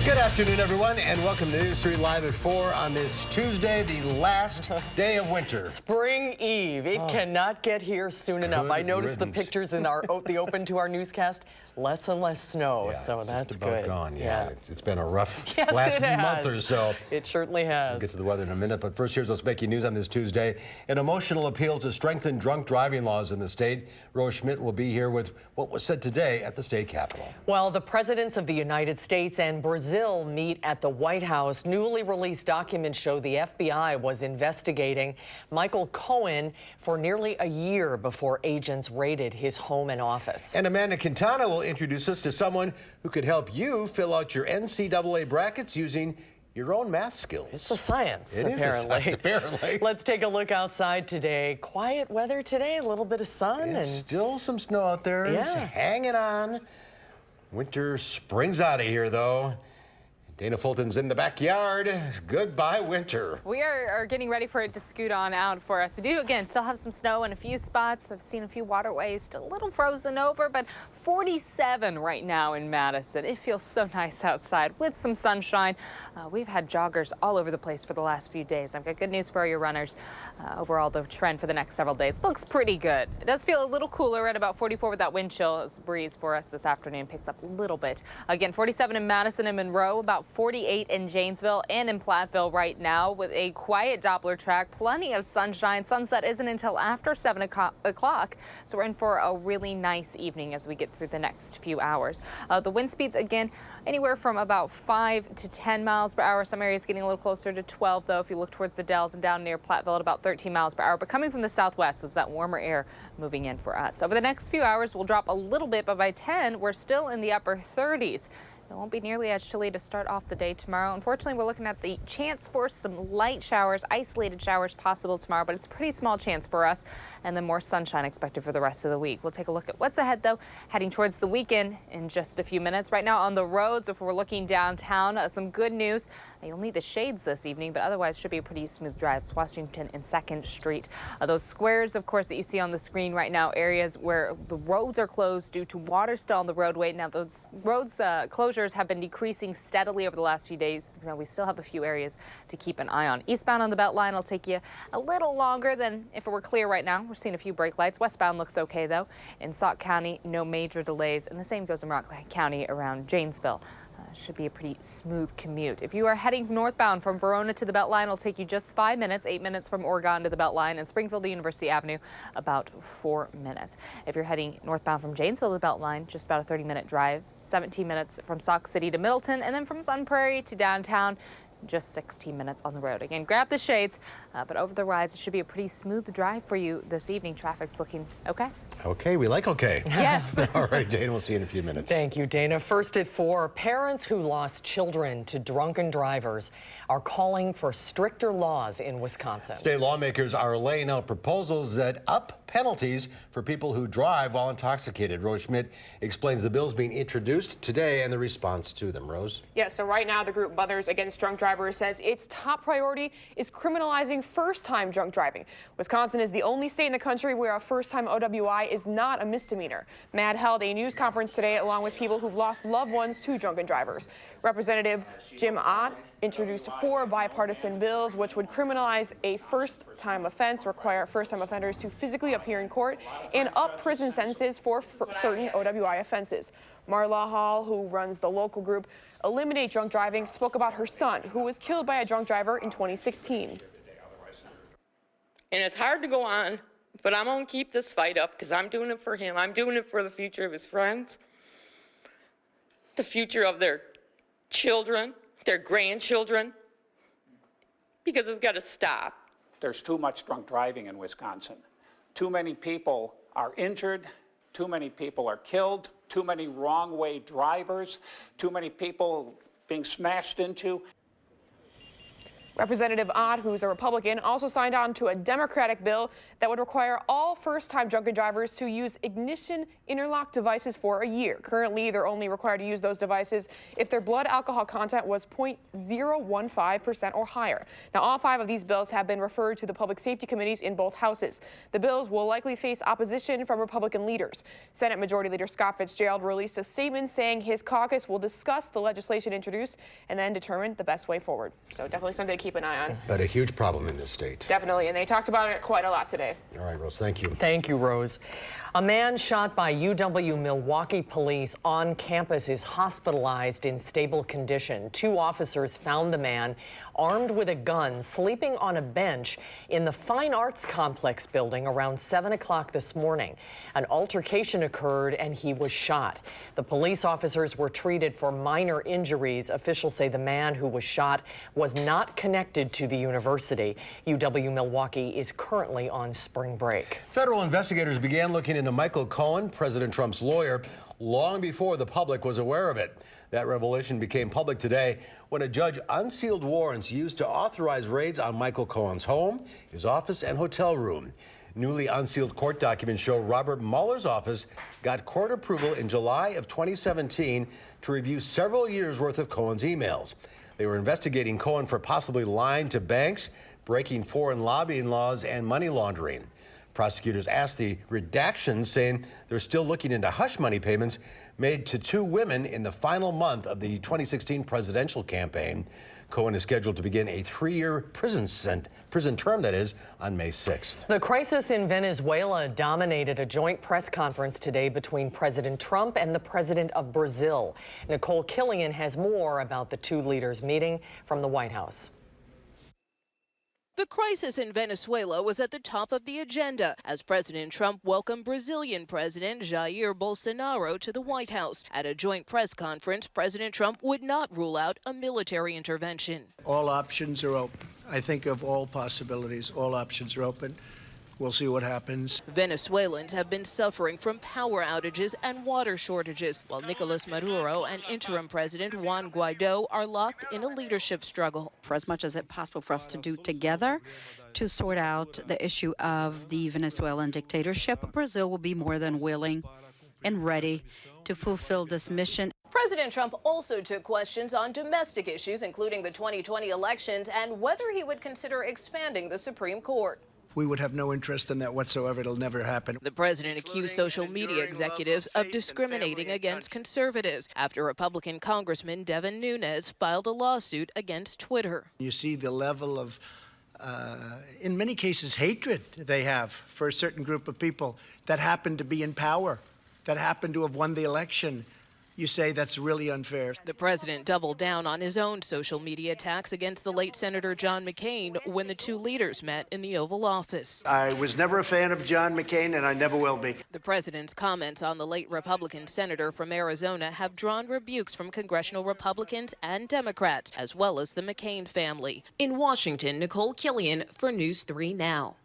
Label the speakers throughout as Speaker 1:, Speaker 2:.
Speaker 1: Good afternoon, everyone, and welcome to News 3 Live at 4 on this Tuesday, the last day of winter.
Speaker 2: Spring Eve. It cannot get here soon enough. I noticed the pictures in the open to our newscast. Less and less snow,
Speaker 1: Yeah,
Speaker 2: so that's
Speaker 1: just about
Speaker 2: good.
Speaker 1: gone. Yeah. It's been a rough
Speaker 2: Yes,
Speaker 1: last
Speaker 2: it has.
Speaker 1: month or so.
Speaker 2: It certainly has.
Speaker 1: We'll get to the weather in a minute, but first, here's what's making news on this Tuesday. An emotional appeal to strengthen drunk driving laws in the state. Rose Schmidt will be here with what was said today at the state capitol.
Speaker 2: Well, the presidents of the United States and Brazil meet at the White House. Newly released documents show the FBI was investigating Michael Cohen for nearly a year before agents raided his home and office.
Speaker 1: And Amanda Quintana will introduce us to someone who could help you fill out your NCAA brackets using your own math skills.
Speaker 2: It's a science,
Speaker 1: It
Speaker 2: apparently.
Speaker 1: is a science, apparently.
Speaker 2: Let's take a look outside today. Quiet weather today, a little bit of sun.
Speaker 1: And
Speaker 2: and
Speaker 1: still some snow out there.
Speaker 2: Yeah.
Speaker 1: Just hanging on. Winter springs out of here, though. Dana Fulton's in the backyard. Goodbye, winter.
Speaker 3: We are getting ready for it to scoot on out for us. We do, again, still have some snow in a few spots. I've seen a few waterways still a little frozen over, but 47 right now in Madison. It feels so nice outside with some sunshine. We've had joggers all over the place for the last few days. I've got good news for your runners. Overall, the trend for the next several days looks pretty good. It does feel a little cooler at about 44 with that wind chill. As the breeze for us this afternoon picks up a little bit. Again, 47 in Madison and Monroe, about 48 in Janesville and in Platteville right now with a quiet Doppler track, plenty of sunshine. Sunset isn't until after 7 o'clock, so we're in for a really nice evening as we get through the next few hours. The wind speeds, again, anywhere from about 5 to 10 miles per hour. Some areas getting a little closer to 12, though, if you look towards the Dells and down near Platteville at about 13 miles per hour. But coming from the southwest with that warmer air moving in for us. Over the next few hours, we'll drop a little bit, but by 10, we're still in the upper 30s. It won't be nearly as chilly to start off the day tomorrow. Unfortunately, we're looking at the chance for some light showers, isolated showers possible tomorrow, but it's a pretty small chance for us, and then more sunshine expected for the rest of the week. We'll take a look at what's ahead, though, heading towards the weekend in just a few minutes. Right now on the roads, if we're looking downtown, some good news. You'll need the shades this evening, but otherwise should be a pretty smooth drive. It's Washington and 2nd Street. Those squares, of course, that you see on the screen right now, areas where the roads are closed due to water still on the roadway. Now, those roads closures have been decreasing steadily over the last few days. We still have a few areas to keep an eye on. Eastbound on the Beltline will take you a little longer than if it were clear right now. We're seeing a few brake lights. Westbound looks okay, though. In Sauk County, no major delays, and the same goes in Rockland County around Janesville. Should be a pretty smooth commute. If you are heading northbound from Verona to the Beltline, it'll take you just 5 minutes, 8 minutes from Oregon to the Beltline, and Springfield to University Avenue, about 4 minutes. If you're heading northbound from Janesville to the Beltline, just about a 30-minute drive, 17 minutes from Sauk City to Middleton, and then from Sun Prairie to downtown, just 16 minutes on the road. Again, grab the shades, but over the rise, it should be a pretty smooth drive for you this evening. Traffic's looking okay.
Speaker 1: Okay, we like okay.
Speaker 3: Yes.
Speaker 1: All right, Dana, we'll see you in a few minutes.
Speaker 2: Thank you, Dana. First at 4, parents who lost children to drunken drivers are calling for stricter laws in Wisconsin.
Speaker 1: State lawmakers are laying out proposals that up penalties for people who drive while intoxicated. Rose Schmidt explains the bills being introduced today and the response to them. Rose?
Speaker 4: Yeah, so right now the group Mothers Against Drunk Drivers says its top priority is criminalizing first-time drunk driving. Wisconsin is the only state in the country where a first-time OWI is not a misdemeanor. MAD held a news conference today along with people who've lost loved ones to drunken drivers. Representative Jim Ott introduced 4 bipartisan bills which would criminalize a first-time offense, require first-time offenders to physically appear in court, and up prison sentences for certain OWI offenses. Marla Hall, who runs the local group Eliminate Drunk Driving, spoke about her son, who was killed by a drunk driver in 2016.
Speaker 5: And it's hard to go on, but I'm going to keep this fight up because I'm doing it for him. I'm doing it for the future of his friends, the future of their children, their grandchildren, because it's got to stop.
Speaker 6: There's too much drunk driving in Wisconsin. Too many people are injured, too many people are killed, too many wrong-way drivers, too many people being smashed into.
Speaker 4: Representative Ott, who's a Republican, also signed on to a Democratic bill that would require all first-time drunken drivers to use ignition interlock devices for a year. Currently, they're only required to use those devices if their blood alcohol content was 0.015% or higher. Now, all 5 of these bills have been referred to the public safety committees in both houses. The bills will likely face opposition from Republican leaders. Senate Majority Leader Scott Fitzgerald released a statement saying his caucus will discuss the legislation introduced and then determine the best way forward. So definitely something to keep an eye on.
Speaker 1: But a huge problem in this state.
Speaker 4: Definitely, and they talked about it quite a lot today.
Speaker 1: All right, Rose, thank you.
Speaker 2: Thank you, Rose. A man shot by UW-Milwaukee police on campus is hospitalized in stable condition. 2 officers found the man armed with a gun sleeping on a bench in the Fine Arts Complex building around 7 o'clock this morning. An altercation occurred and he was shot. The police officers were treated for minor injuries. Officials say the man who was shot was not connected to the university. UW-Milwaukee is currently on spring break.
Speaker 1: Federal investigators began looking into Michael Cohen, President Trump's lawyer, long before the public was aware of it. That revelation became public today when a judge unsealed warrants used to authorize raids on Michael Cohen's home, his office, and hotel room. Newly unsealed court documents show Robert Mueller's office got court approval in July of 2017 to review several years' worth of Cohen's emails. They were investigating Cohen for possibly lying to banks, breaking foreign lobbying laws, and money laundering. Prosecutors asked the redactions, saying they're still looking into hush money payments made to 2 women in the final month of the 2016 presidential campaign. Cohen is scheduled to begin a 3-year prison term, that is, on May 6th.
Speaker 2: The crisis in Venezuela dominated a joint press conference today between President Trump and the president of Brazil. Nicole Killian has more about the 2 leaders meeting from the White House.
Speaker 7: The crisis in Venezuela was at the top of the agenda as President Trump welcomed Brazilian President Jair Bolsonaro to the White House. At a joint press conference, President Trump would not rule out a military intervention.
Speaker 8: All options are open. I think of all possibilities. All options are open. We'll see what happens.
Speaker 7: Venezuelans have been suffering from power outages and water shortages, while Nicolas Maduro and interim President Juan Guaido are locked in a leadership struggle.
Speaker 9: For as much as it's possible for us to do together to sort out the issue of the Venezuelan dictatorship, Brazil will be more than willing and ready to fulfill this mission.
Speaker 7: President Trump also took questions on domestic issues, including the 2020 elections, and whether he would consider expanding the Supreme Court.
Speaker 8: We would have no interest in that whatsoever. It'll never happen.
Speaker 7: The president accused social media executives of discriminating against conservatives after Republican Congressman Devin Nunes filed a lawsuit against Twitter.
Speaker 8: You see the level of, in many cases, hatred they have for a certain group of people that happen to be in power, that happen to have won the election. You say that's really unfair.
Speaker 7: The president doubled down on his own social media attacks against the late Senator John McCain when the 2 leaders met in the Oval Office.
Speaker 8: I was never a fan of John McCain, and I never will be.
Speaker 7: The president's comments on the late Republican senator from Arizona have drawn rebukes from congressional Republicans and Democrats, as well as the McCain family. In Washington, Nicole Killian for News 3 Now.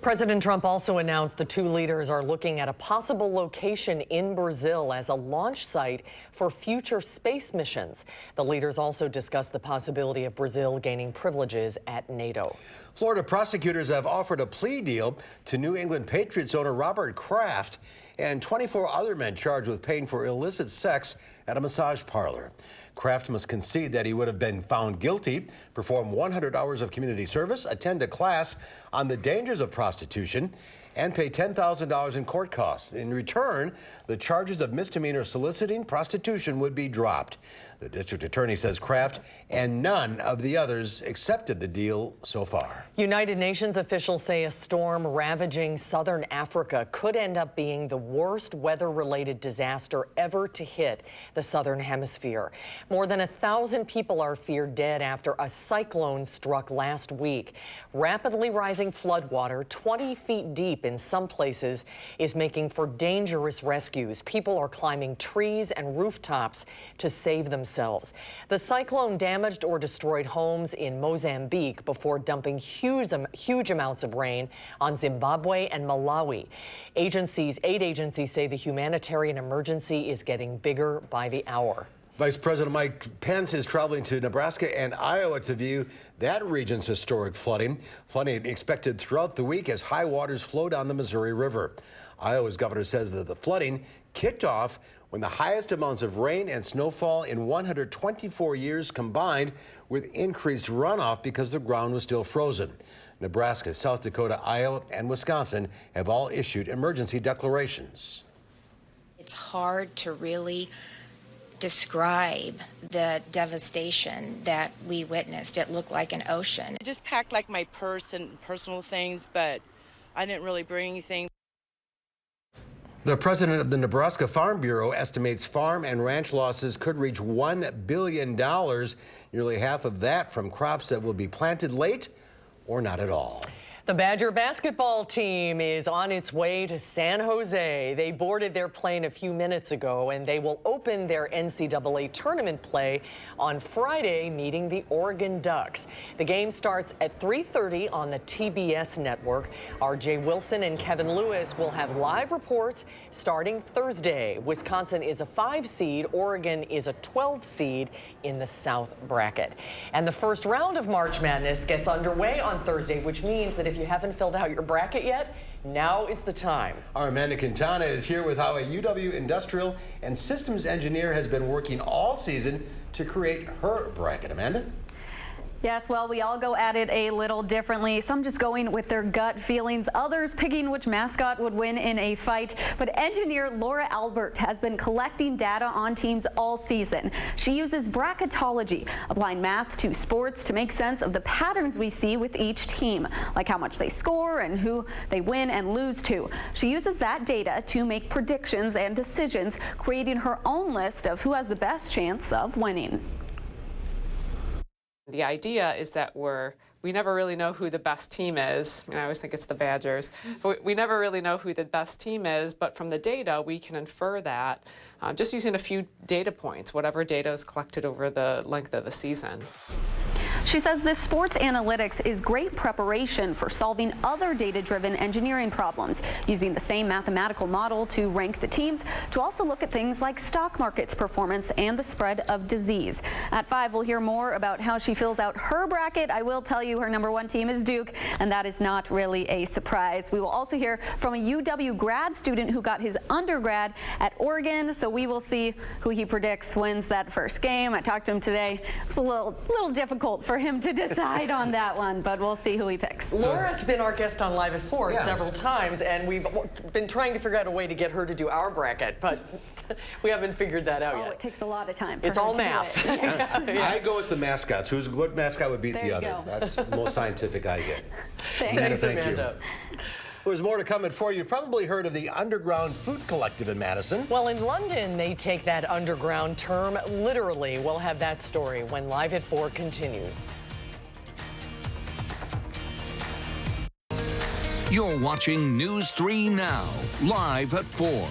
Speaker 2: President Trump also announced the 2 leaders are looking at a possible location in Brazil as a launch site for future space missions. The leaders also discussed the possibility of Brazil gaining privileges at NATO.
Speaker 1: Florida prosecutors have offered a plea deal to New England Patriots owner Robert Kraft and 24 other men charged with paying for illicit sex at a massage parlor. Kraft must concede that he would have been found guilty, perform 100 hours of community service, attend a class on the dangers of prostitution, and pay $10,000 in court costs. In return, the charges of misdemeanor soliciting prostitution would be dropped. The district attorney says Kraft and none of the others accepted the deal so far.
Speaker 2: United Nations officials say a storm ravaging southern Africa could end up being the worst weather-related disaster ever to hit the southern hemisphere. More than 1,000 people are feared dead after a cyclone struck last week. Rapidly rising floodwater, 20 feet deep in some places, is making for dangerous rescues. People are climbing trees and rooftops to save themselves. The cyclone damaged or destroyed homes in Mozambique before dumping huge amounts of rain on Zimbabwe and Malawi. Aid agencies say the humanitarian emergency is getting bigger by the hour.
Speaker 1: Vice President Mike Pence is traveling to Nebraska and Iowa to view that region's historic flooding. Flooding expected throughout the week as high waters flow down the Missouri River. Iowa's governor says that the flooding kicked off when the highest amounts of rain and snowfall in 124 years combined with increased runoff because the ground was still frozen. Nebraska, South Dakota, Iowa, and Wisconsin have all issued emergency declarations.
Speaker 10: It's hard to really describe the devastation that we witnessed. It looked like an ocean.
Speaker 11: I just packed like my purse and personal things, but I didn't really bring anything.
Speaker 1: The president of the Nebraska Farm Bureau estimates farm and ranch losses could reach $1 billion, nearly half of that from crops that will be planted late or not at all.
Speaker 2: The Badger basketball team is on its way to San Jose. They boarded their plane a few minutes ago, and they will open their NCAA tournament play on Friday, meeting the Oregon Ducks. The game starts at 3:30 on the TBS network. R.J. Wilson and Kevin Lewis will have live reports starting Thursday. Wisconsin is a 5 seed. Oregon is a 12 seed in the South bracket. And the first round of March Madness gets underway on Thursday, which means that if you haven't filled out your bracket yet, now is the time.
Speaker 1: Our Amanda Quintana is here with how a UW industrial and systems engineer has been working all season to create her bracket. Amanda?
Speaker 12: Yes, well, we all go at it a little differently. Some just going with their gut feelings, others picking which mascot would win in a fight. But engineer Laura Albert has been collecting data on teams all season. She uses bracketology, applying math to sports to make sense of the patterns we see with each team, like how much they score and who they win and lose to. She uses that data to make predictions and decisions, creating her own list of who has the best chance of winning.
Speaker 13: The idea is that we never really know who the best team is. I always think it's the Badgers. But we never really know who the best team is, but from the data, we can infer that just using a few data points, whatever data is collected over the length of the season.
Speaker 12: She says this sports analytics is great preparation for solving other data-driven engineering problems, using the same mathematical model to rank the teams, to also look at things like stock markets performance and the spread of disease. At 5, we'll hear more about how she fills out her bracket. I will tell you her #1 team is Duke, and that is not really a surprise. We will also hear from a UW grad student who got his undergrad at Oregon, so we will see who he predicts wins that first game. I talked to him today. It was a little difficult for him to decide on that one, but we'll see who he picks.
Speaker 2: Laura's been our guest on Live at 4 several times, and we've been trying to figure out a way to get her to do our bracket, but we haven't figured that out yet.
Speaker 12: Oh, it takes a lot of time.
Speaker 2: It's all math.
Speaker 12: Yes.
Speaker 1: I go with the mascots. What mascot would beat the other? That's the most scientific I get.
Speaker 2: Thanks,
Speaker 1: thank
Speaker 2: Amanda.
Speaker 1: you. There's more to come at 4. You've probably heard of the Underground Food Collective in Madison.
Speaker 2: Well, in London, they take that underground term literally. We'll have that story when Live at 4 continues.
Speaker 14: You're watching News 3 Now, live at 4.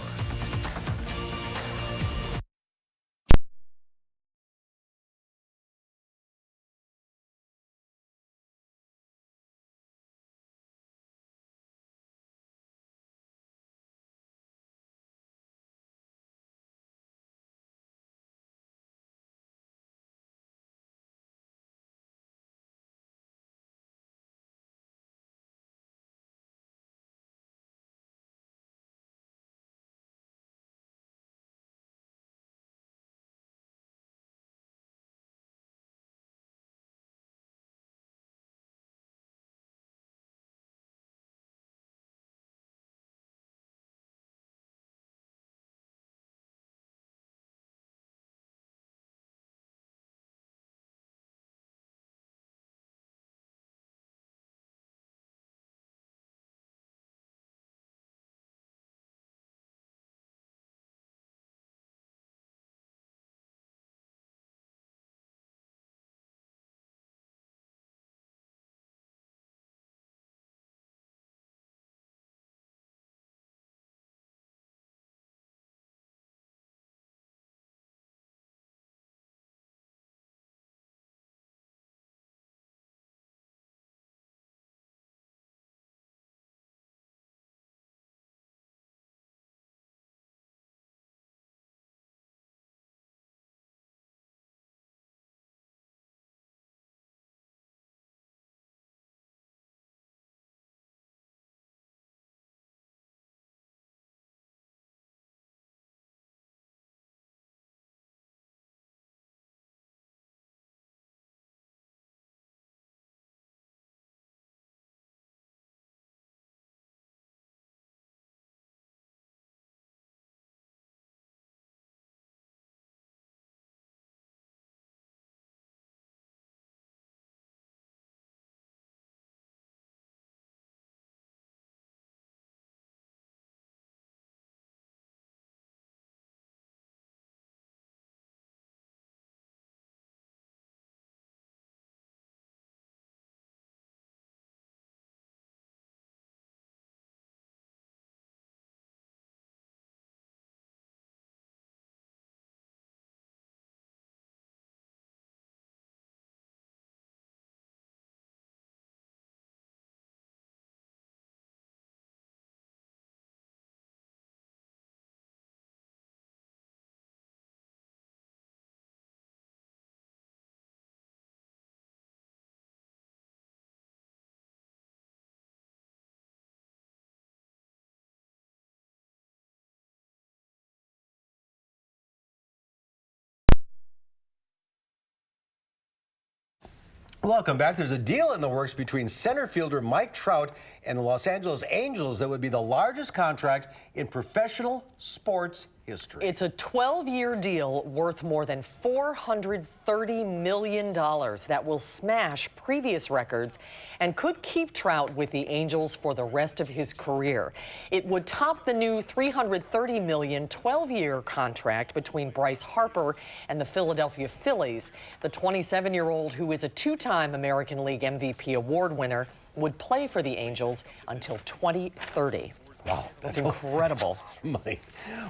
Speaker 1: Welcome back. There's a deal in the works between center fielder Mike Trout and the Los Angeles Angels that would be the largest contract in professional sports history.
Speaker 2: It's a 12-year deal worth more than $430 million that will smash previous records and could keep Trout with the Angels for the rest of his career. It would top the new $330 million 12-year contract between Bryce Harper and the Philadelphia Phillies. The 27-year-old, who is a two-time American League MVP award winner, would play for the Angels until 2030.
Speaker 1: Wow,
Speaker 2: that's incredible.
Speaker 1: Money.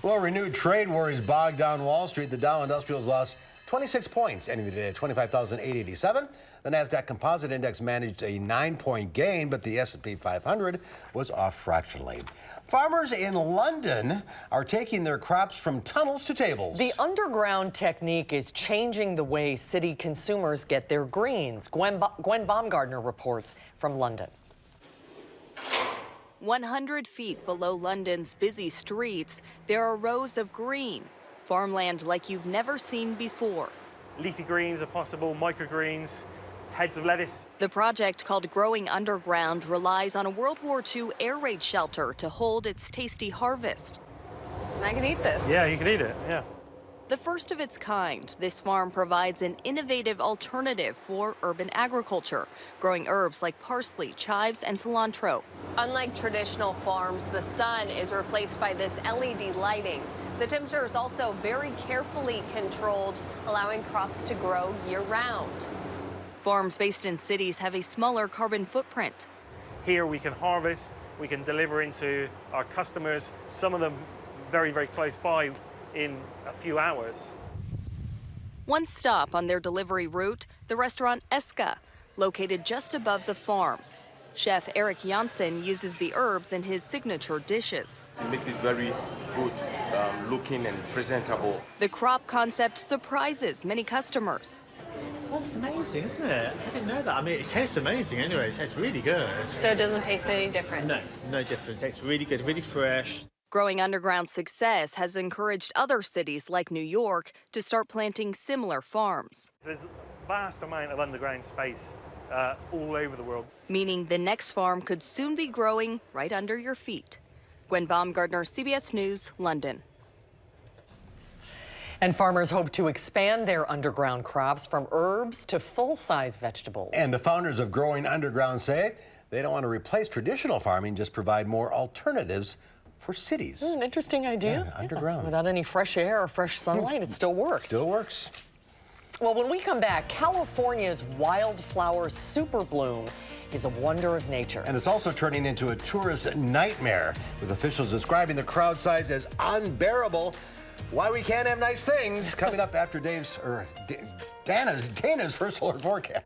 Speaker 1: Well, renewed trade worries bogged down Wall Street. The Dow Industrials lost 26 points, ending the day at 25,887. The NASDAQ Composite Index managed a 9-point gain, but the S&P 500 was off fractionally. Farmers in London are taking their crops from tunnels to tables.
Speaker 2: The underground technique is changing the way city consumers get their greens. Gwen Baumgartner reports from London.
Speaker 15: 100 feet below London's busy streets, there are rows of green, farmland like you've never seen before.
Speaker 16: Leafy greens are possible, microgreens, heads of lettuce.
Speaker 15: The project, called Growing Underground, relies on a World War II air raid shelter to hold its tasty harvest.
Speaker 3: And I can eat this.
Speaker 16: Yeah, you can eat it, yeah.
Speaker 15: The first of its kind, this farm provides an innovative alternative for urban agriculture, growing herbs like parsley, chives, and cilantro.
Speaker 17: Unlike traditional farms, the sun is replaced by this LED lighting. The temperature is also very carefully controlled, allowing crops to grow year-round.
Speaker 15: Farms based in cities have a smaller carbon footprint.
Speaker 16: Here we can harvest, we can deliver into our customers, some of them very, very close by in a few hours.
Speaker 15: One stop on their delivery route, the restaurant Eska, located just above the farm. Chef Eric Janssen uses the herbs in his signature dishes.
Speaker 18: It makes it very good looking and presentable.
Speaker 15: The crop concept surprises many customers.
Speaker 19: Well, that's amazing, isn't it? I didn't know that. I mean, it tastes amazing anyway. It tastes really good.
Speaker 17: So it doesn't taste any different?
Speaker 19: No, no different. It tastes really good, really fresh.
Speaker 15: Growing Underground's success has encouraged other cities like New York to start planting similar farms.
Speaker 16: There's a vast amount of underground space all over the world.
Speaker 15: Meaning the next farm could soon be growing right under your feet. Gwen Baumgartner, CBS News, London.
Speaker 2: And farmers hope to expand their underground crops from herbs to full-size vegetables.
Speaker 1: And the founders of Growing Underground say they don't want to replace traditional farming, just provide more alternatives for cities.
Speaker 2: An interesting idea.
Speaker 1: Yeah, underground.
Speaker 2: Without any fresh air or fresh sunlight, it still works.
Speaker 1: Still works.
Speaker 2: Well, when we come back, California's wildflower super bloom is a wonder of nature.
Speaker 1: And it's also turning into a tourist nightmare, with officials describing the crowd size as unbearable. Why we can't have nice things, coming up after Dana's first solar forecast.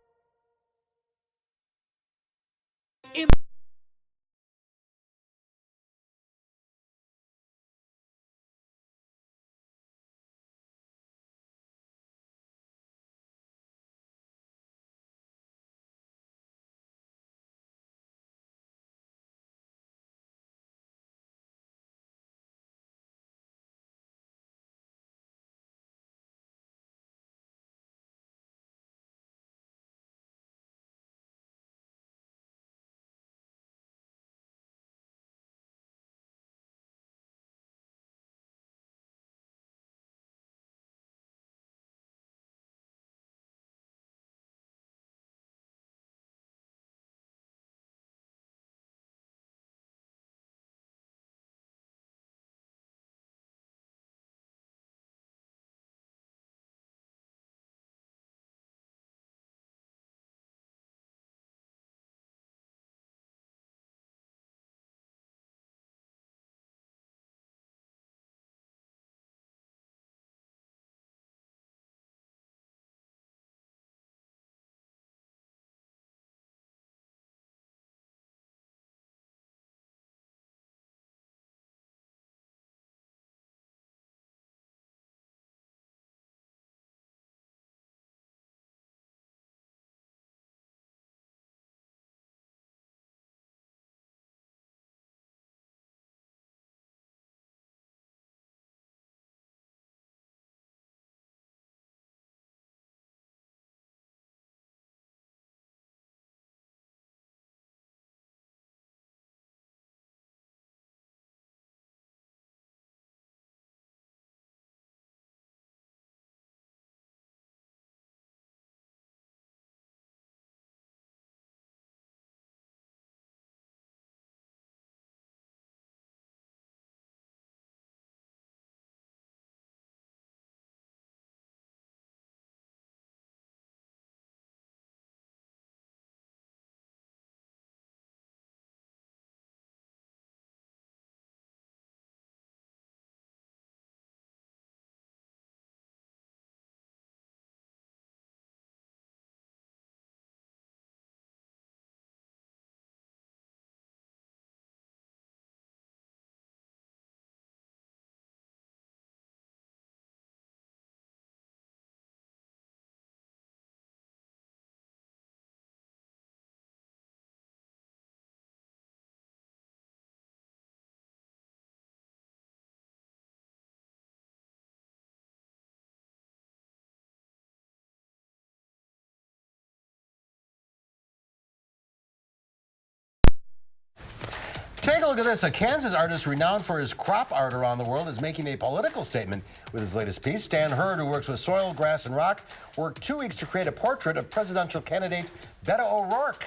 Speaker 1: Take a look at this. A Kansas artist renowned for his crop art around the world is making a political statement with his latest piece. Stan Hurd, who works with soil, grass, and rock, worked 2 weeks to create a portrait of presidential candidate Beto O'Rourke.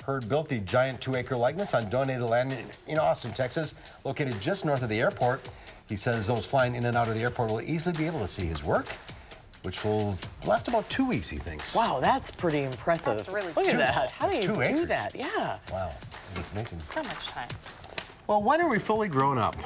Speaker 1: Hurd built the giant 2-acre likeness on donated land in Austin, Texas, located just north of the airport. He says those flying in and out of the airport will easily be able to see his work, which will last about 2 weeks, he thinks.
Speaker 2: Wow, that's pretty impressive.
Speaker 3: That's really
Speaker 2: Look at that. How do you
Speaker 1: 2
Speaker 2: do
Speaker 1: acres.
Speaker 2: that? Yeah.
Speaker 1: Wow, it's amazing.
Speaker 3: So much time.
Speaker 1: Well, when are we fully grown up?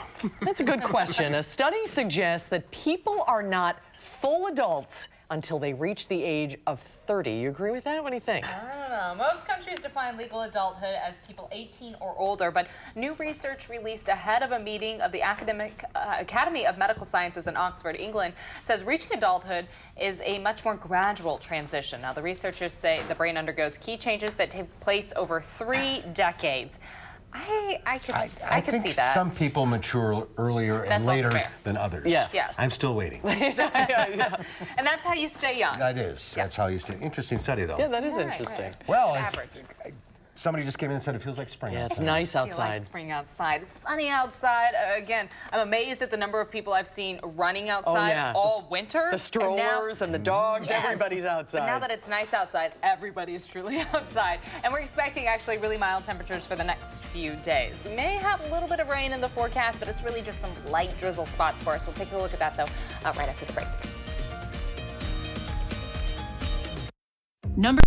Speaker 2: That's a good question. A study suggests that people are not full adults until they reach the age of 30. You agree with that? What do you think?
Speaker 3: I don't know. Most countries define legal adulthood as people 18 or older, but new research released ahead of a meeting of the Academy of Medical Sciences in Oxford, England, says reaching adulthood is a much more gradual transition. Now, the researchers say the brain undergoes key changes that take place over 3 decades. I could see that.
Speaker 1: Some people mature earlier and
Speaker 3: That's
Speaker 1: later
Speaker 3: also fair.
Speaker 1: than others.
Speaker 3: Yes.
Speaker 1: I'm still waiting.
Speaker 3: Yeah. And that's how you stay young.
Speaker 1: That is. That's how you stay. Interesting study, though.
Speaker 2: Yeah, that is interesting.
Speaker 1: Well,
Speaker 3: Average.
Speaker 1: somebody just came in and said it feels like spring
Speaker 2: Yeah,
Speaker 1: outside.
Speaker 2: it's nice
Speaker 3: I feel
Speaker 2: outside.
Speaker 3: like spring outside. It's sunny outside. Again, I'm amazed at the number of people I've seen running outside all winter.
Speaker 2: The strollers and the dogs, everybody's outside.
Speaker 3: But now that it's nice outside, everybody is truly outside. And we're expecting actually really mild temperatures for the next few days. We may have a little bit of rain in the forecast, but it's really just some light drizzle spots for us. We'll take a look at that, though, right after the break.
Speaker 20: Number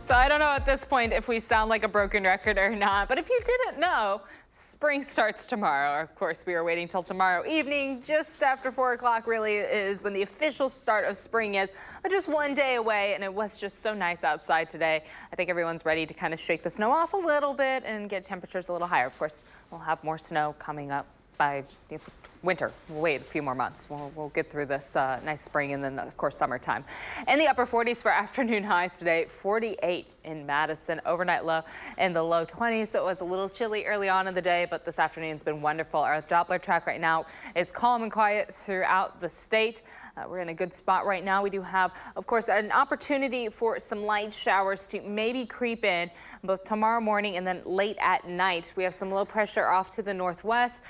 Speaker 3: So I don't know at this point if we sound like a broken record or not, but if you didn't know, spring starts tomorrow. Of course, we are waiting till tomorrow evening, just after 4 o'clock really is when the official start of spring is, but just one day away, and it was just so nice outside today. I think everyone's ready to kind of shake the snow off a little bit and get temperatures a little higher. Of course, we'll have more snow coming up by winter. We'll wait a few more months. We'll get through this nice spring and then, of course, summertime. In the upper 40s for afternoon highs today, 48 in Madison, overnight low in the low 20s. So it was a little chilly early on in the day, but this afternoon's been wonderful. Our Doppler track right now is calm and quiet throughout the state. We're in a good spot right now. We do have, of course, an opportunity for some light showers to maybe creep in both tomorrow morning and then late at night. We have some low pressure off to the northwest.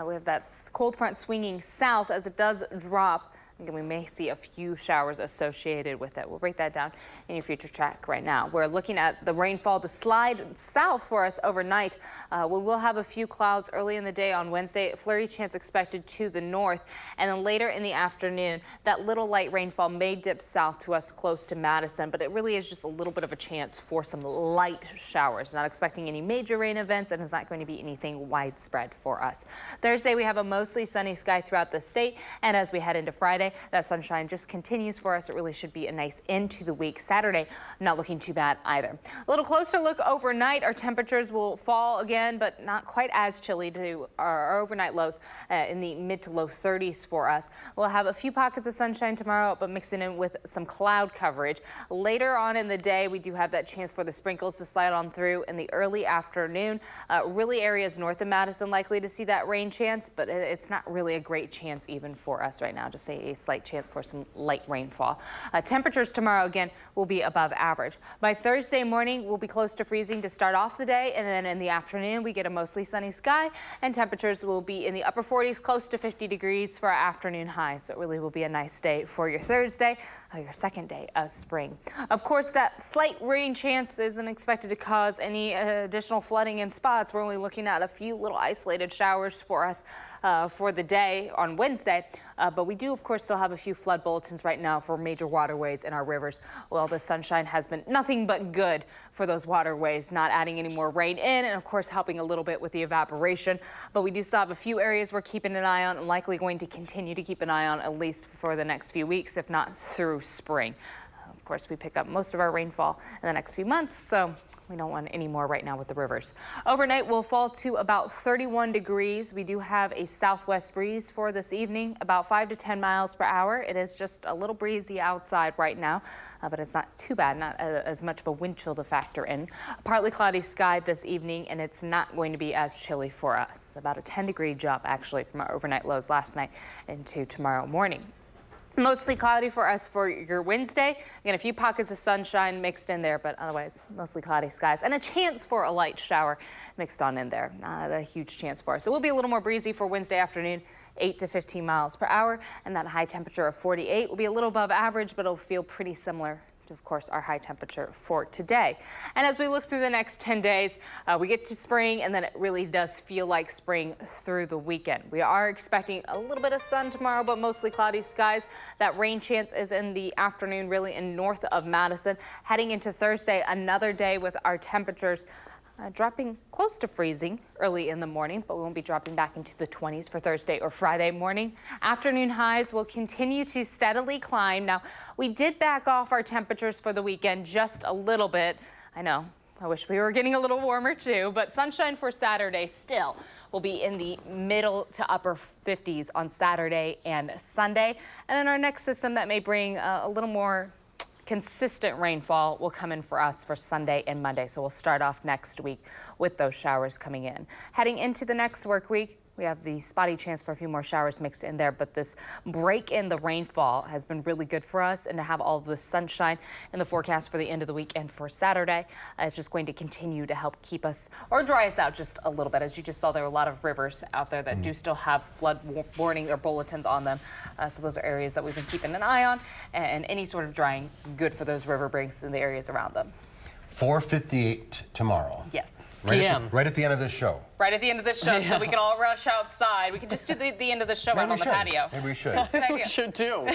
Speaker 3: We have that cold front swinging south as it does drop. Again, we may see a few showers associated with it. We'll break that down in your future track right now. We're looking at the rainfall to slide south for us overnight. We will have a few clouds early in the day on Wednesday. Flurry chance expected to the north. And then later in the afternoon, that little light rainfall may dip south to us close to Madison, but it really is just a little bit of a chance for some light showers. Not expecting any major rain events, and it's not going to be anything widespread for us. Thursday, we have a mostly sunny sky throughout the state. And as we head into Friday, that sunshine just continues for us. It really should be a nice end to the week. Saturday, not looking too bad either. A little closer look overnight. Our temperatures will fall again, but not quite as chilly to our overnight lows in the mid to low 30s for us. We'll have a few pockets of sunshine tomorrow, but mixing in with some cloud coverage. Later on in the day, we do have that chance for the sprinkles to slide on through in the early afternoon. Really areas north of Madison likely to see that rain chance, but it's not really a great chance even for us right now. Just a slight chance for some light rainfall. Temperatures tomorrow again will be above average. By Thursday morning, we'll be close to freezing to start off the day, and then in the afternoon we get a mostly sunny sky, and temperatures will be in the upper 40s, close to 50 degrees for our afternoon highs. So it really will be a nice day for your Thursday, your second day of spring. Of course, that slight rain chance isn't expected to cause any additional flooding in spots. We're only looking at a few little isolated showers for us for the day on Wednesday. But we do, of course, still have a few flood bulletins right now for major waterways in our rivers. Well, the sunshine has been nothing but good for those waterways, not adding any more rain in and, of course, helping a little bit with the evaporation. But we do still have a few areas we're keeping an eye on and likely going to continue to keep an eye on at least for the next few weeks, if not through spring. Of course, we pick up most of our rainfall in the next few months, so we don't want any more right now with the rivers. Overnight, we'll fall to about 31 degrees. We do have a southwest breeze for this evening, about 5 to 10 miles per hour. It is just a little breezy outside right now, but it's not too bad, not as much of a wind chill to factor in. Partly cloudy sky this evening, and it's not going to be as chilly for us. About a 10-degree jump, actually, from our overnight lows last night into tomorrow morning. Mostly cloudy for us for your Wednesday. Again, a few pockets of sunshine mixed in there, but otherwise mostly cloudy skies and a chance for a light shower mixed on in there. Not a huge chance for us. It will be a little more breezy for Wednesday afternoon, 8 to 15 miles per hour, and that high temperature of 48 will be a little above average, but it'll feel pretty similar to, of course, our high temperature for today. And as we look through the next 10 days, we get to spring, and then it really does feel like spring through the weekend. We are expecting a little bit of sun tomorrow, but mostly cloudy skies. That rain chance is in the afternoon, really in north of Madison. Heading into Thursday, another day with our temperatures dropping close to freezing early in the morning, but we won't be dropping back into the 20s for Thursday or Friday morning. Afternoon highs will continue to steadily climb. Now, we did back off our temperatures for the weekend just a little bit. I know, I wish we were getting a little warmer too, but sunshine for Saturday still will be in the middle to upper 50s on Saturday and Sunday. And then our next system that may bring a little more consistent rainfall will come in for us for Sunday and Monday. So we'll start off next week with those showers coming in. Heading into the next work week, we have the spotty chance for a few more showers mixed in there, but this break in the rainfall has been really good for us, and to have all of the sunshine in the forecast for the end of the week and for Saturday, it's just going to continue to help keep us or dry us out just a little bit. As you just saw, there are a lot of rivers out there that do still have flood warning or bulletins on them. So those are areas that we've been keeping an eye on, and any sort of drying good for those river banks and the areas around them.
Speaker 1: 4:58 tomorrow.
Speaker 3: Yes.
Speaker 1: Right at the end of this show.
Speaker 3: Right at the end of this show, so we can all rush outside. We can just do the end of the show out on the patio.
Speaker 1: Maybe we should.
Speaker 3: That's a good idea.
Speaker 2: We should too.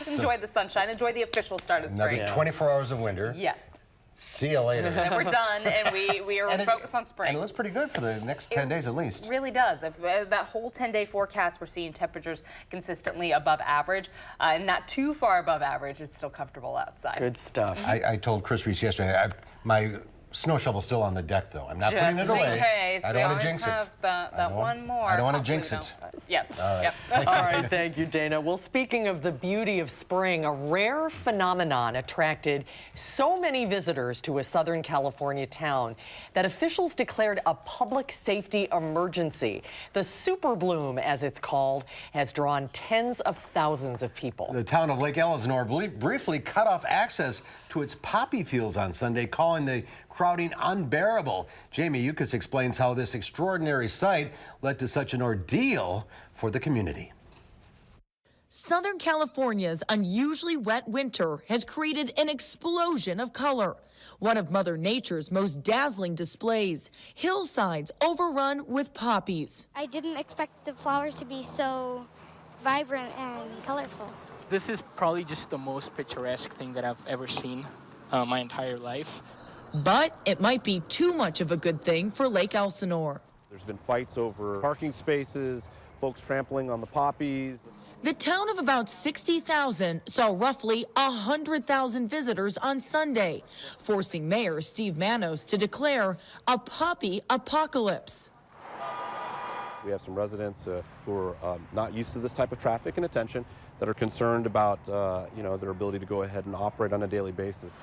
Speaker 3: Enjoy the sunshine. Enjoy the official start of spring.
Speaker 1: Another 24 hours of winter.
Speaker 3: Yes.
Speaker 1: See you later.
Speaker 3: And we're done, and we are focused on spring.
Speaker 1: And it looks pretty good for the next 10 days at least.
Speaker 3: It really does. If, that whole 10-day forecast, we're seeing temperatures consistently above average, and not too far above average. It's still comfortable outside.
Speaker 2: Good stuff.
Speaker 1: I told Chris Reese yesterday, my snow shovel's still on the deck, though. I'm not putting it away.
Speaker 3: Just in case.
Speaker 1: I don't want to jinx it.
Speaker 3: That one more.
Speaker 1: I don't want to jinx it.
Speaker 3: Yes.
Speaker 1: All right.
Speaker 3: Yep.
Speaker 2: All right, thank you, Dana. Well, speaking of the beauty of spring, a rare phenomenon attracted so many visitors to a Southern California town that officials declared a public safety emergency. The super bloom, as it's called, has drawn tens of thousands of people.
Speaker 1: The town of Lake Elsinore briefly cut off access to its poppy fields on Sunday, calling the crowding unbearable. Jamie Yukas explains how this extraordinary sight led to such an ordeal for the community.
Speaker 20: Southern California's unusually wet winter has created an explosion of color. One of Mother Nature's most dazzling displays, hillsides overrun with poppies.
Speaker 21: I didn't expect the flowers to be so vibrant and colorful.
Speaker 22: This is probably just the most picturesque thing that I've ever seen my entire life.
Speaker 20: But it might be too much of a good thing for Lake Elsinore.
Speaker 23: There's been fights over parking spaces, folks trampling on the poppies.
Speaker 20: The town of about 60,000 saw roughly 100,000 visitors on Sunday, forcing Mayor Steve Manos to declare a poppy apocalypse.
Speaker 23: We have some residents who are not used to this type of traffic and attention that are concerned about their ability to go ahead and operate on a daily basis.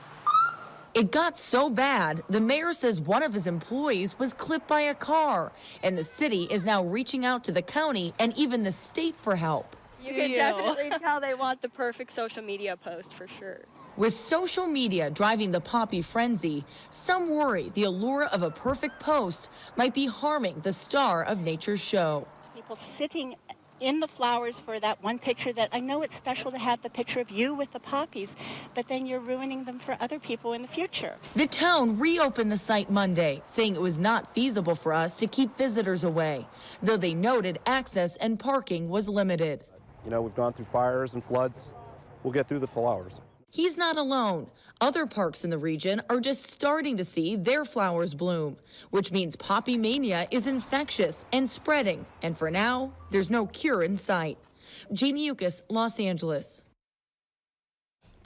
Speaker 20: It got so bad, the mayor says one of his employees was clipped by a car, and the city is now reaching out to the county and even the state for help.
Speaker 24: You can definitely tell they want the perfect social media post for sure.
Speaker 20: With social media driving the poppy frenzy, some worry the allure of a perfect post might be harming the star of nature's show.
Speaker 25: People sitting in the flowers for that one picture that I know it's special to have the picture of you with the poppies, but then you're ruining them for other people in the future.
Speaker 20: The town reopened the site Monday, saying it was not feasible for us to keep visitors away, though they noted access and parking was limited.
Speaker 23: You know, we've gone through fires and floods. We'll get through the flowers.
Speaker 20: He's not alone. Other parks in the region are just starting to see their flowers bloom, which means poppy mania is infectious and spreading. And for now, there's no cure in sight. Jamie Yukas, Los Angeles.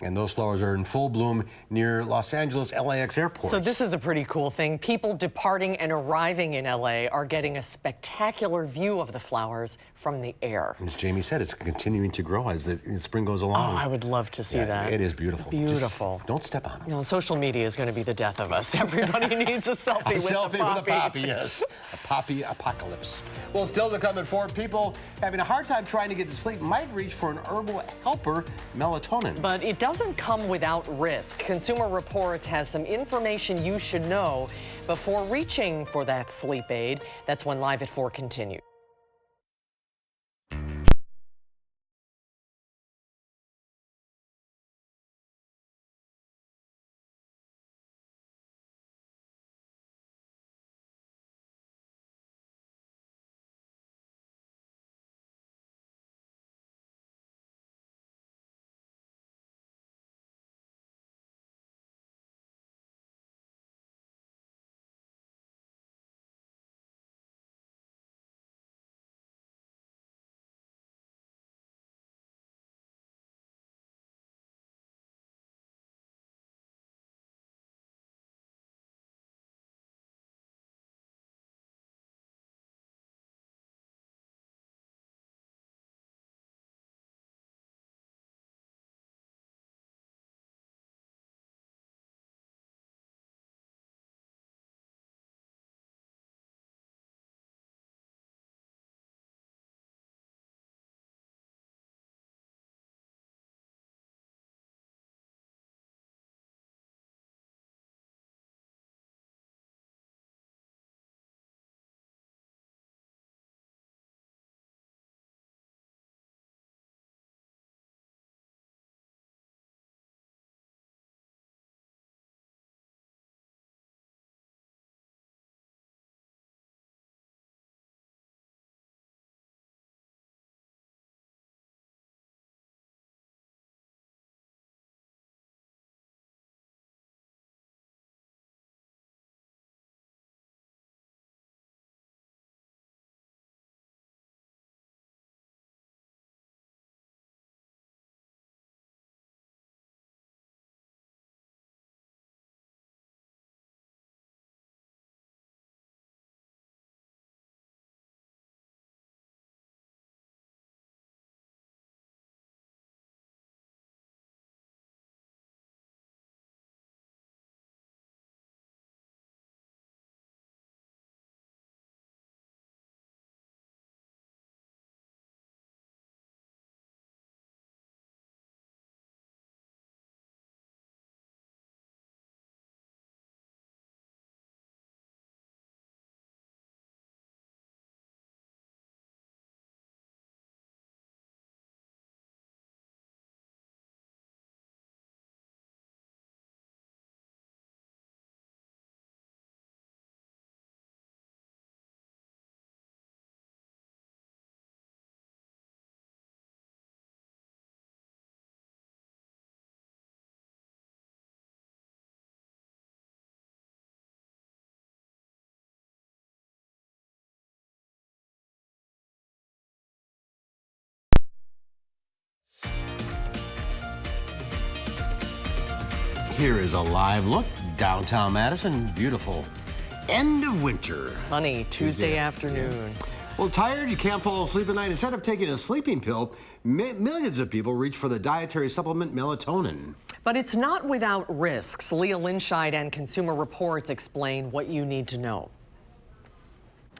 Speaker 1: And those flowers are in full bloom near Los Angeles LAX airport.
Speaker 2: So this is a pretty cool thing. People departing and arriving in LA are getting a spectacular view of the flowers from the air.
Speaker 1: As Jamie said, it's continuing to grow as the spring goes along.
Speaker 2: Oh, I would love to see that.
Speaker 1: It is beautiful.
Speaker 2: Beautiful.
Speaker 1: Just don't step on it.
Speaker 2: You know, social media is going to be the death of us. Everybody needs a selfie with the
Speaker 1: with a poppy, yes. A poppy apocalypse. Well, still to come at 4, people having a hard time trying to get to sleep might reach for an herbal helper, melatonin.
Speaker 2: But it doesn't come without risk. Consumer Reports has some information you should know before reaching for that sleep aid. That's when Live at 4 continues.
Speaker 1: Here is a live look. Downtown Madison, beautiful. End of winter.
Speaker 2: Sunny Tuesday afternoon.
Speaker 1: Well, tired? You can't fall asleep at night? Instead of taking a sleeping pill, millions of people reach for the dietary supplement melatonin.
Speaker 2: But it's not without risks. Leah Linscheid and Consumer Reports explain what you need to know.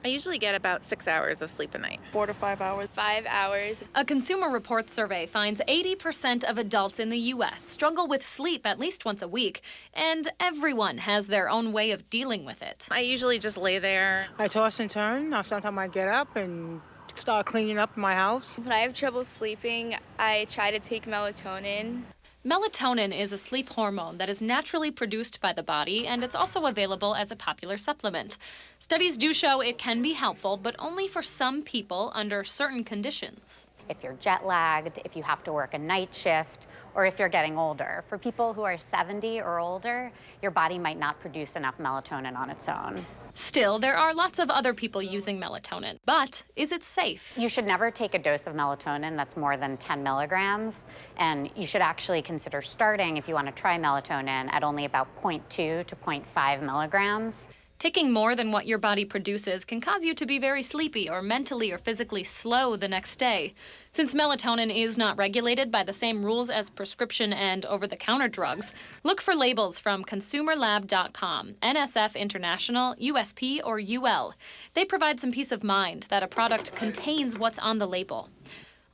Speaker 4: I usually get about 6 hours of sleep a night.
Speaker 24: 4 to 5 hours.
Speaker 4: 5 hours.
Speaker 5: A Consumer Reports survey finds 80% of adults in the U.S. struggle with sleep at least once a week, and everyone has their own way of dealing with it.
Speaker 4: I usually just lay there.
Speaker 6: I toss and turn. Sometimes I get up and start cleaning up my house.
Speaker 4: When I have trouble sleeping, I try to take melatonin.
Speaker 5: Melatonin is a sleep hormone that is naturally produced by the body, and it's also available as a popular supplement. Studies do show it can be helpful, but only for some people under certain conditions.
Speaker 8: If you're jet lagged, if you have to work a night shift, or if you're getting older. For people who are 70 or older, your body might not produce enough melatonin on its own.
Speaker 5: Still, there are lots of other people using melatonin. But is it safe?
Speaker 8: You should never take a dose of melatonin that's more than 10 milligrams. And you should actually consider starting, if you want to try melatonin, at only about 0.2 to 0.5 milligrams.
Speaker 5: Taking more than what your body produces can cause you to be very sleepy or mentally or physically slow the next day. Since melatonin is not regulated by the same rules as prescription and over-the-counter drugs, look for labels from consumerlab.com, NSF International, USP, or UL. They provide some peace of mind that a product contains what's on the label.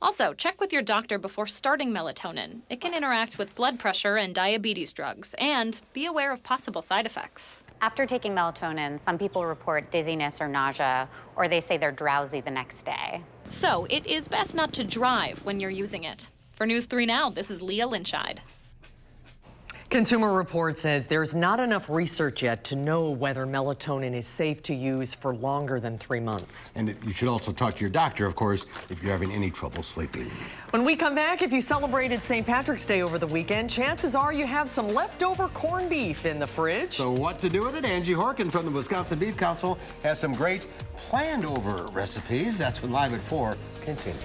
Speaker 5: Also, check with your doctor before starting melatonin. It can interact with blood pressure and diabetes drugs, and be aware of possible side effects.
Speaker 8: After taking melatonin, some people report dizziness or nausea, or they say they're drowsy the next day.
Speaker 5: So it is best not to drive when you're using it. For News 3 Now, this is Leah Linscheid.
Speaker 2: Consumer Reports says there's not enough research yet to know whether melatonin is safe to use for longer than 3 months.
Speaker 1: And you should also talk to your doctor, of course, if you're having any trouble sleeping.
Speaker 2: When we come back, if you celebrated St. Patrick's Day over the weekend, chances are you have some leftover corned beef in the fridge.
Speaker 1: So what to do with it? Angie Horkin from the Wisconsin Beef Council has some great planned over recipes. That's when Live at 4 continues.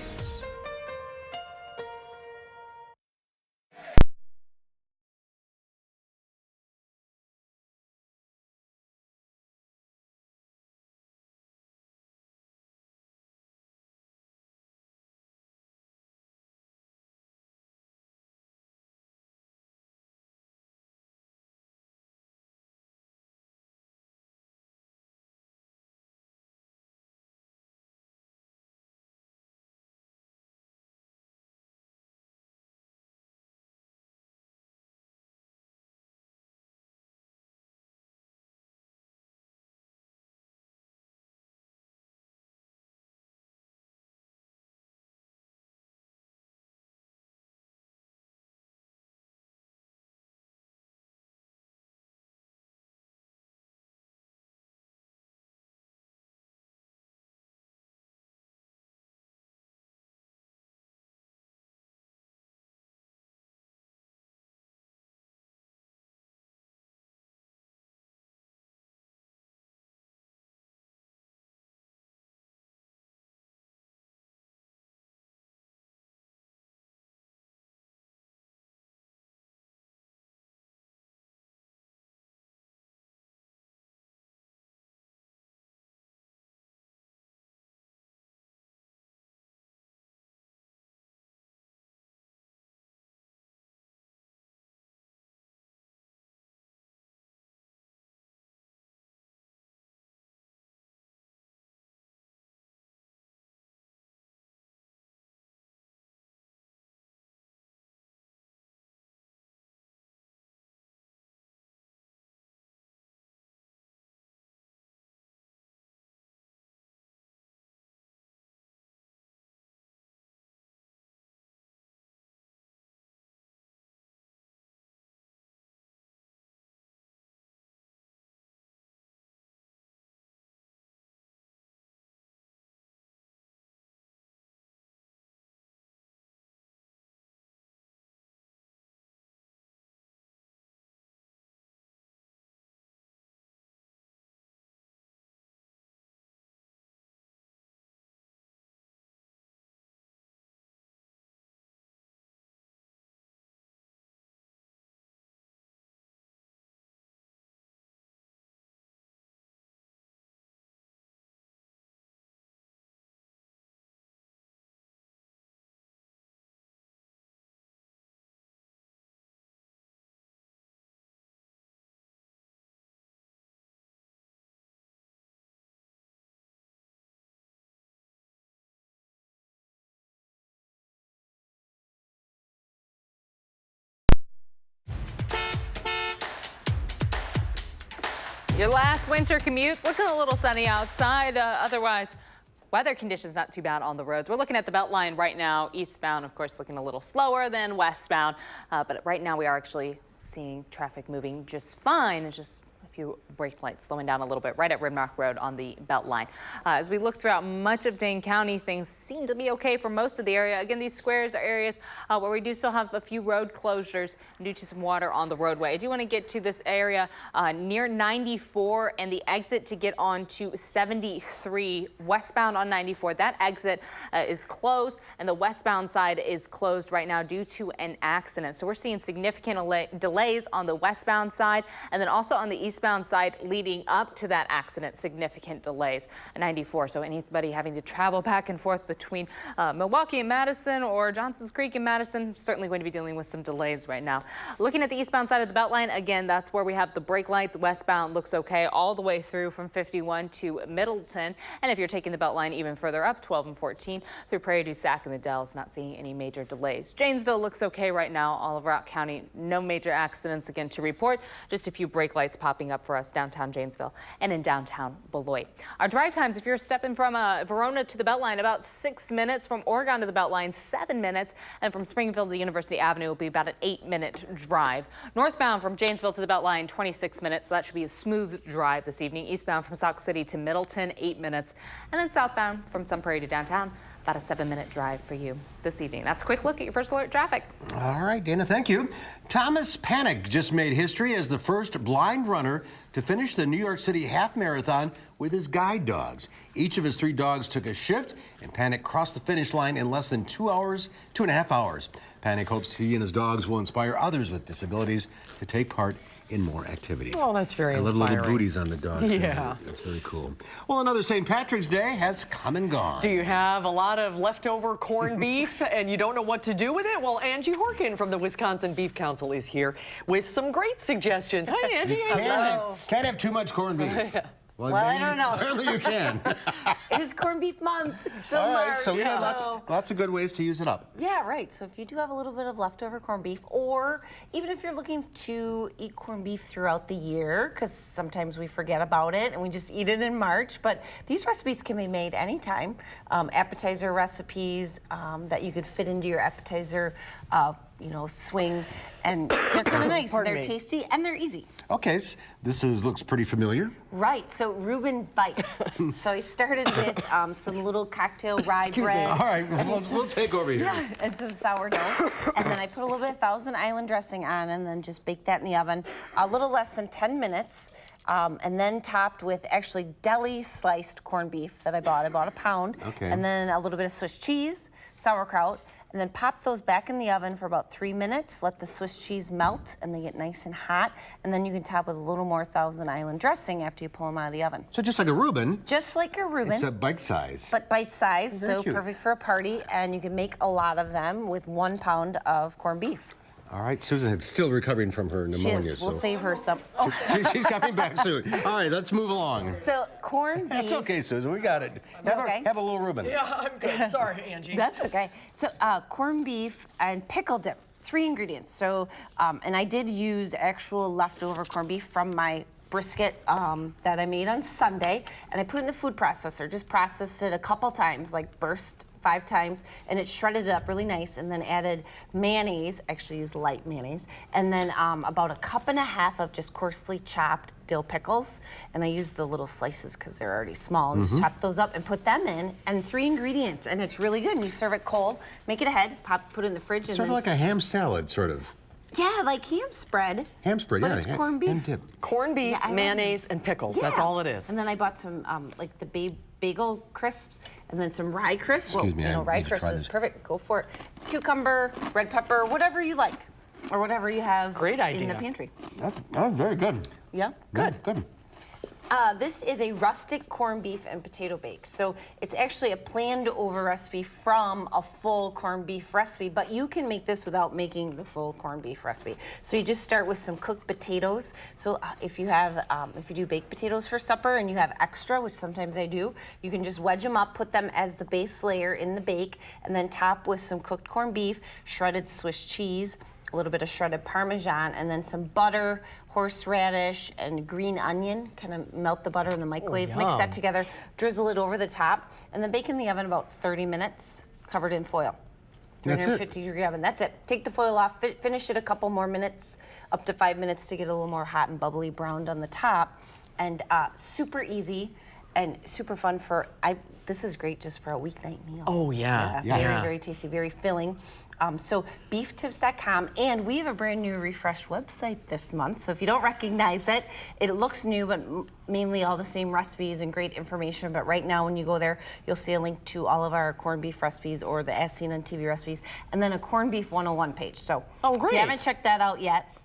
Speaker 3: Your last winter commute's looking a little sunny outside. Otherwise, weather conditions not too bad on the roads. We're looking at the Beltline right now. Eastbound, of course, looking a little slower than westbound. But right now we are actually seeing traffic moving just fine. It's just a few brake lights slowing down a little bit right at Rimrock Road on the Beltline. As we look throughout much of Dane County, things seem to be okay for most of the area. Again, these squares are areas where we do still have a few road closures due to some water on the roadway. I do want to get to this area near 94 and the exit to get on to 73 westbound on 94. That exit is closed and the westbound side is closed right now due to an accident. So we're seeing significant delays on the westbound side and then also on the eastbound side leading up to that accident, significant delays at 94. So anybody having to travel back and forth between Milwaukee and Madison or Johnson's Creek and Madison, certainly going to be dealing with some delays right now. Looking at the eastbound side of the Beltline, again, that's where we have the brake lights. Westbound looks okay all the way through from 51 to Middleton. And if you're taking the Beltline even further up, 12 and 14 through Prairie du Sac and the Dells, not seeing any major delays. Janesville looks okay right now. All of Rock County, no major accidents again to report. Just a few brake lights popping up for us downtown Janesville and in downtown Beloit. Our drive times, if you're stepping from Verona to the Beltline, about 6 minutes. From Oregon to the Beltline, 7 minutes. And from Springfield to University Avenue will be about an 8-minute drive. Northbound from Janesville to the Beltline, 26 minutes. So that should be a smooth drive this evening. Eastbound from Sauk City to Middleton, 8 minutes. And then southbound from Sun Prairie to downtown, about a 7-minute drive for you this evening. That's a quick look at your first alert traffic.
Speaker 1: All right, Dana, thank you. Thomas Panic just made history as the first blind runner to finish the New York City half marathon with his guide dogs. Each of his 3 dogs took a shift, and Panic crossed the finish line in less than 2.5 hours. Panic hopes he and his dogs will inspire others with disabilities to take part in more activities.
Speaker 2: Oh, that's very inspiring.
Speaker 1: Little booties on the dogs.
Speaker 2: Yeah.
Speaker 1: That's very cool. Well, another St. Patrick's Day has come and gone.
Speaker 2: Do you have a lot of leftover corned beef and you don't know what to do with it? Well, Angie Horkin from the Wisconsin Beef Council is here with some great suggestions. Hi, Angie.
Speaker 1: Can't have too much corned beef.
Speaker 7: Well, I don't know.
Speaker 1: Apparently you can.
Speaker 7: It is corned beef month. It's still
Speaker 1: All right,
Speaker 7: March,
Speaker 1: so we have lots of good ways to use it up.
Speaker 7: Yeah, right. So if you do have a little bit of leftover corned beef, or even if you're looking to eat corned beef throughout the year, because sometimes we forget about it and we just eat it in March, but these recipes can be made anytime. Appetizer recipes that you could fit into your appetizer swing, and they're kind of nice. They're tasty and they're easy.
Speaker 1: Okay, so this looks pretty familiar.
Speaker 7: Right, so Reuben bites. So I started with some little cocktail rye bread.
Speaker 1: All right, we'll take over here.
Speaker 7: Yeah, and some sourdough. And then I put a little bit of Thousand Island dressing on and then just bake that in the oven a little less than 10 minutes. And then topped with actually deli sliced corned beef that I bought. I bought a pound.
Speaker 1: Okay.
Speaker 7: And then a little bit of Swiss cheese, sauerkraut, and then pop those back in the oven for about 3 minutes. Let the Swiss cheese melt and they get nice and hot. And then you can top with a little more Thousand Island dressing after you pull them out of the oven.
Speaker 1: So just like a Reuben.
Speaker 7: Just like a Reuben.
Speaker 1: Except bite size.
Speaker 7: But bite size,
Speaker 1: Very
Speaker 7: so
Speaker 1: cute.
Speaker 7: perfect for a party. And you can make a lot of them with 1 pound of corned beef.
Speaker 1: All right, Susan is still recovering from her pneumonia.
Speaker 7: She is. We'll save her some.
Speaker 1: She's coming back soon. All right, let's move along.
Speaker 7: So corned beef.
Speaker 1: That's okay, Susan. We got it. Have a little Reuben.
Speaker 2: Yeah, I'm good. Sorry, Angie.
Speaker 7: That's okay. So corned beef and pickle dip. 3 ingredients. So, and I did use actual leftover corned beef from my brisket that I made on Sunday, and I put it in the food processor. Just processed it a couple times, like burst 5 times, and it shredded it up really nice, and then added mayonnaise, actually used light mayonnaise, and then about 1.5 cups of just coarsely chopped dill pickles, and I used the little slices because they're already small, and just chop those up and put them in, and 3 ingredients, and it's really good, and you serve it cold, make it ahead, put it in the fridge, and
Speaker 1: Sort of like a ham salad, sort of.
Speaker 7: Yeah, like ham spread.
Speaker 1: Ham spread,
Speaker 7: but
Speaker 1: yeah.
Speaker 7: it's corned beef.
Speaker 1: Ham dip.
Speaker 2: Corned beef, mayonnaise, and pickles.
Speaker 7: Yeah.
Speaker 2: That's all it is.
Speaker 7: And then I bought some like the bagel crisps, and then some rye crisps.
Speaker 1: Excuse me, I
Speaker 7: rye
Speaker 1: need to
Speaker 7: crisps
Speaker 1: try
Speaker 7: is
Speaker 1: this.
Speaker 7: perfect. Go for it. Cucumber, red pepper, whatever you like, or whatever you have
Speaker 2: Great idea.
Speaker 7: in the pantry.
Speaker 1: That's very good.
Speaker 7: Yeah,
Speaker 1: Good. Good.
Speaker 7: This is a rustic corned beef and potato bake. So it's actually a planned over recipe from a full corned beef recipe, but you can make this without making the full corned beef recipe. So you just start with some cooked potatoes. So if you do baked potatoes for supper and you have extra, which sometimes I do, you can just wedge them up, put them as the base layer in the bake, and then top with some cooked corned beef, shredded Swiss cheese, a little bit of shredded Parmesan, and then some butter, horseradish, and green onion. Kind of melt the butter in the microwave, mix that together, drizzle it over the top, and then bake in the oven about 30 minutes, covered in foil. 350-degree oven. That's it. Take the foil off, finish it a couple more minutes, up to 5 minutes to get a little more hot and bubbly browned on the top. And super easy and super fun for, this is great just for a weeknight meal.
Speaker 2: Oh, yeah.
Speaker 7: Very, very tasty, very filling. So beeftips.com, and we have a brand new refreshed website this month. So if you don't recognize it, it looks new, but mainly all the same recipes and great information. But right now when you go there, you'll see a link to all of our corned beef recipes or the As Seen on TV recipes, and then a corned beef 101 page. So if you haven't checked that out yet,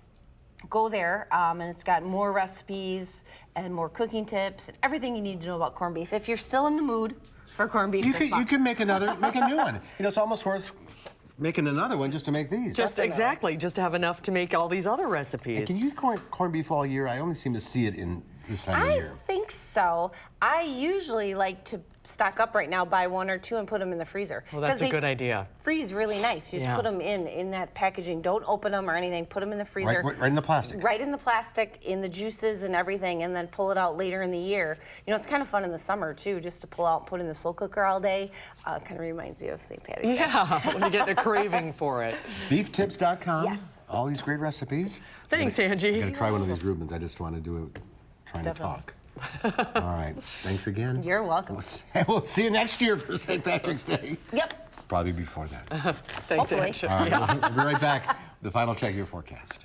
Speaker 7: go there, and it's got more recipes and more cooking tips and everything you need to know about corned beef. If you're still in the mood for corned beef,
Speaker 1: you can make a new one. You know, it's almost worth making another one just to make these.
Speaker 2: Just to have enough to make all these other recipes.
Speaker 1: Hey, can you eat corned beef all year? I only seem to see it in this time of year.
Speaker 7: I think so. I usually like to stock up right now, buy 1 or 2 and put them in the freezer.
Speaker 2: Well, that's a good idea.
Speaker 7: Freeze really nice. You just put them in that packaging. Don't open them or anything. Put them in the freezer.
Speaker 1: Right in the plastic.
Speaker 7: Right in the plastic, in the juices and everything, and then pull it out later in the year. You know, it's kind of fun in the summer too, just to pull out and put in the slow cooker all day. Kind of reminds you of St. Patty's Day.
Speaker 2: Yeah, when you get the craving for it.
Speaker 1: Beeftips.com.
Speaker 7: Yes.
Speaker 1: All these great recipes.
Speaker 2: Thanks, Angie.
Speaker 1: I'm going to try one of these Reubens. I just want to do it, trying to talk. All right. Thanks again.
Speaker 7: You're welcome.
Speaker 1: We'll see you next year for St. Patrick's Day.
Speaker 7: Yep.
Speaker 1: Probably before that.
Speaker 2: Thanks, Angie.
Speaker 1: All right. We'll be right back with the final check of your forecast.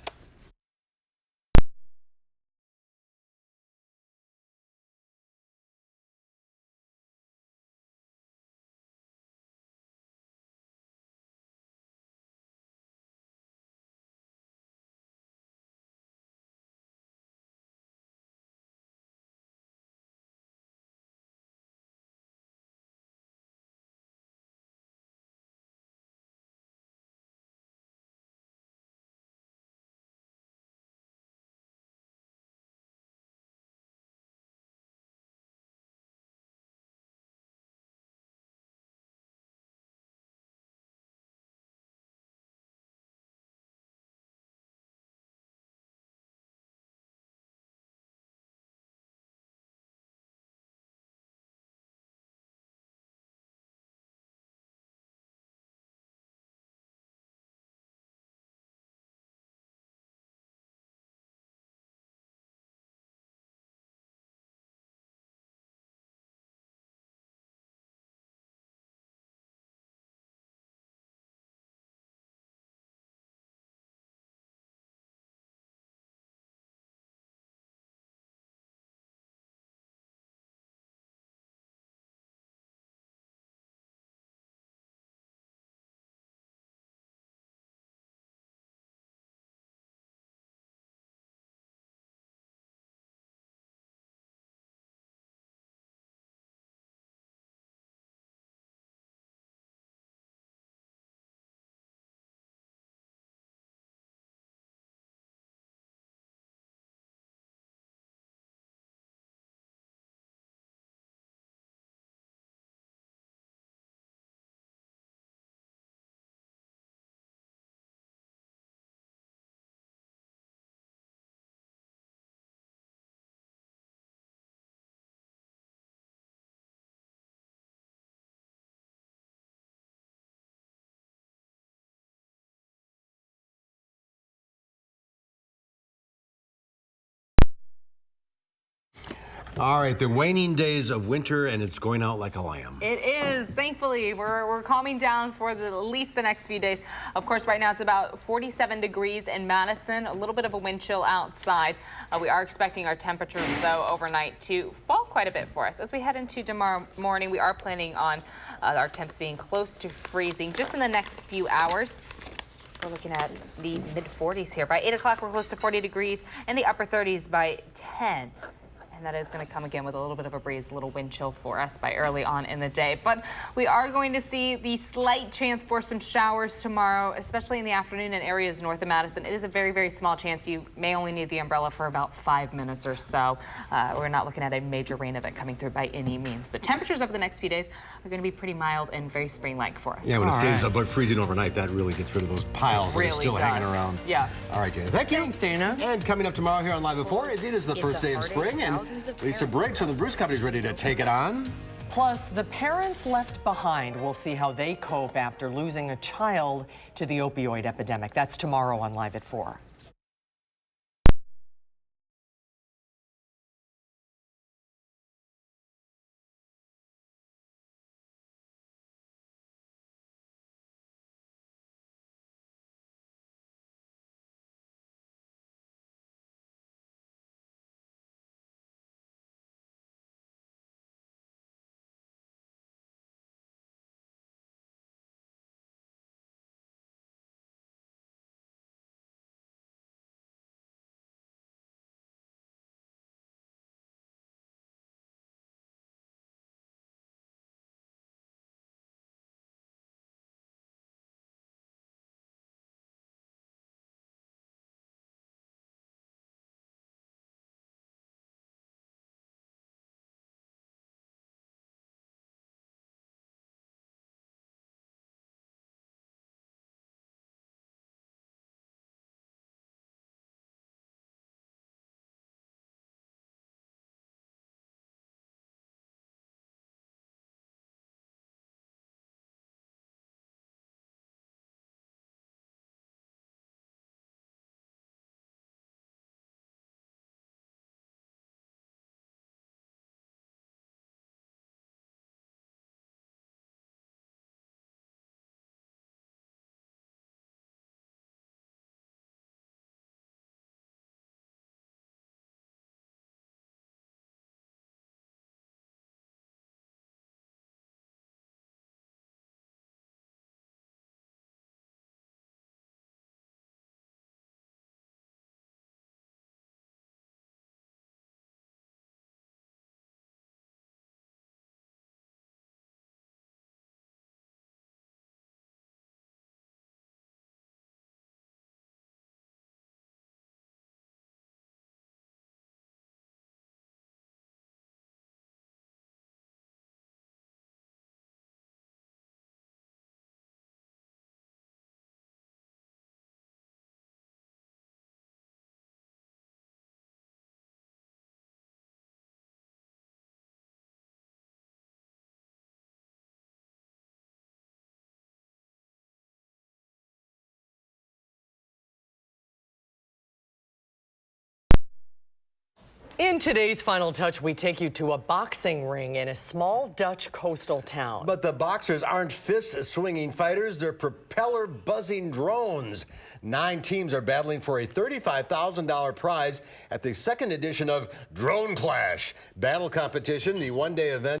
Speaker 1: All right, the waning days of winter, and it's going out like a lamb.
Speaker 3: It is. Thankfully, we're calming down for at least the next few days. Of course, right now it's about 47 degrees in Madison, a little bit of a wind chill outside. We are expecting our temperatures, though, overnight to fall quite a bit for us. As we head into tomorrow morning, we are planning on our temps being close to freezing just in the next few hours. We're looking at the mid-40s here. By 8 o'clock, we're close to 40 degrees, and the upper 30s by 10. and that is going to come again with a little bit of a breeze, a little wind chill for us by early on in the day. But we are going to see the slight chance for some showers tomorrow, especially in the afternoon in areas north of Madison. It is a very, very small chance. You may only need the umbrella for about 5 minutes or so. We're not looking at a major rain event coming through by any means. But temperatures over the next few days are going to be pretty mild and very spring-like for us.
Speaker 1: Yeah, when it stays above freezing overnight, that really gets rid of those piles that are still hanging around.
Speaker 3: Yes.
Speaker 1: All right, Dana. Thank you.
Speaker 2: Thanks, Dana.
Speaker 1: And coming up tomorrow here on Live at 4, it is the first day of spring, and Lisa Briggs from the Bruce Company is ready to take it on.
Speaker 2: Plus, the parents left behind. We'll see how they cope after losing a child to the opioid epidemic. That's tomorrow on Live at 4. In today's Final Touch, we take you to a boxing ring in a small Dutch coastal town.
Speaker 1: But the boxers aren't fist-swinging fighters, they're propeller-buzzing drones. 9 teams are battling for a $35,000 prize at the second edition of Drone Clash. Battle competition, the one-day event